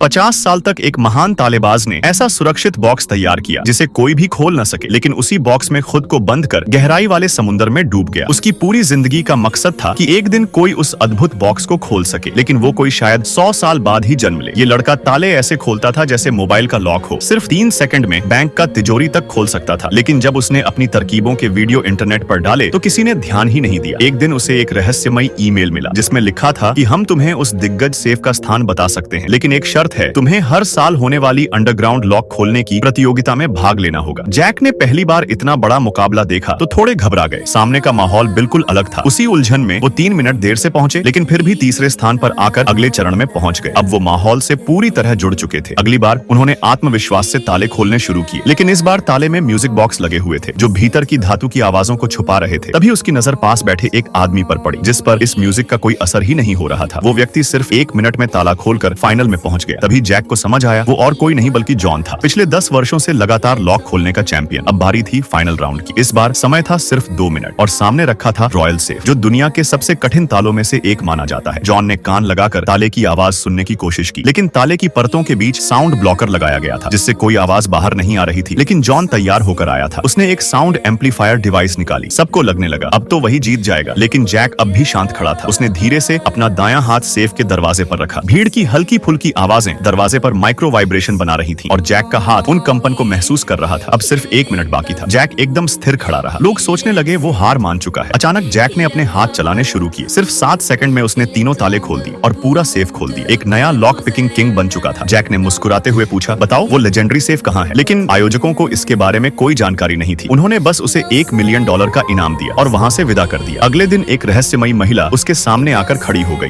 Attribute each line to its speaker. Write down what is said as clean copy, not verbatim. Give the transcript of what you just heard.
Speaker 1: 50 साल तक एक महान तालेबाज ने ऐसा सुरक्षित बॉक्स तैयार किया जिसे कोई भी खोल न सके, लेकिन उसी बॉक्स में खुद को बंद कर गहराई वाले समुद्र में डूब गया। उसकी पूरी जिंदगी का मकसद था कि एक दिन कोई उस अद्भुत बॉक्स को खोल सके, लेकिन वो कोई शायद 100 साल बाद ही जन्म ले। ये लड़का ताले ऐसे खोलता था जैसे मोबाइल का लॉक हो। सिर्फ 3 सेकंड में बैंक का तिजोरी तक खोल सकता था, लेकिन जब उसने अपनी तरकीबों के वीडियो इंटरनेट पर डाले तो किसी ने ध्यान ही नहीं दिया। एक दिन उसे एक रहस्यमयी ईमेल मिला जिसमें लिखा था कि हम तुम्हें उस दिग्गज सेफ का स्थान बता सकते हैं, लेकिन एक शर्त है, तुम्हें हर साल होने वाली अंडरग्राउंड लॉक खोलने की प्रतियोगिता में भाग लेना होगा। जैक ने पहली बार इतना बड़ा मुकाबला देखा तो थोड़े घबरा गए। सामने का माहौल बिल्कुल अलग था। उसी उलझन में वो 3 मिनट देर से पहुंचे, लेकिन फिर भी तीसरे स्थान पर आकर अगले चरण में पहुंच गए। अब वो माहौल से पूरी तरह जुड़ चुके थे। अगली बार उन्होंने आत्मविश्वास से ताले खोलने शुरू किए, लेकिन इस बार ताले में म्यूजिक बॉक्स लगे हुए थे जो भीतर की धातु की आवाजों को छुपा रहे थे। तभी उसकी नजर पास बैठे एक आदमी पर पड़ी जिस पर इस म्यूजिक का कोई असर ही नहीं हो रहा था। वो व्यक्ति सिर्फ 1 मिनट में ताला खोलकर फाइनल में पहुंच गया। तभी जैक को समझ आया वो और कोई नहीं बल्कि जॉन था, पिछले 10 वर्षों से लगातार लॉक खोलने का चैंपियन। अब बारी थी फाइनल राउंड की। इस बार समय था सिर्फ 2 मिनट और सामने रखा था रॉयल सेफ, जो दुनिया के सबसे कठिन तालों में से एक माना जाता है। जॉन ने कान लगाकर ताले की आवाज सुनने की कोशिश की, लेकिन ताले की परतों के बीच साउंड ब्लॉकर लगाया गया था जिससे कोई आवाज बाहर नहीं आ रही थी। लेकिन जॉन तैयार होकर आया था। उसने एक साउंड एम्पलीफायर डिवाइस निकाली। सबको लगने लगा अब तो वही जीत जाएगा, लेकिन जैक अब भी शांत खड़ा था। उसने धीरे से अपना दायां हाथ सेफ के दरवाजे पर रखा। भीड़ की हल्की फुल्की आवाजें दरवाजे पर माइक्रो वाइब्रेशन बना रही थी और जैक का हाथ उन कंपन को महसूस कर रहा था। अब सिर्फ 1 मिनट बाकी था। जैक एकदम स्थिर खड़ा रहा। लोग सोचने लगे वो हार मान चुका है। अचानक जैक ने अपने हाथ चलाने शुरू किए। सिर्फ 7 सेकंड में उसने तीनों ताले खोल दिए और पूरा सेफ खोल दिया। एक नया लॉक पिकिंग किंग बन चुका था। जैक ने मुस्कुराते हुए पूछा, बताओ वो लेजेंडरी सेफ कहाँ है? लेकिन आयोजकों को इसके बारे में कोई जानकारी नहीं थी। उन्होंने बस उसे $1 मिलियन का इनाम दिया और वहाँ से विदा कर दिया। अगले दिन एक रहस्यमयी महिला उसके सामने आकर खड़ी हो गई।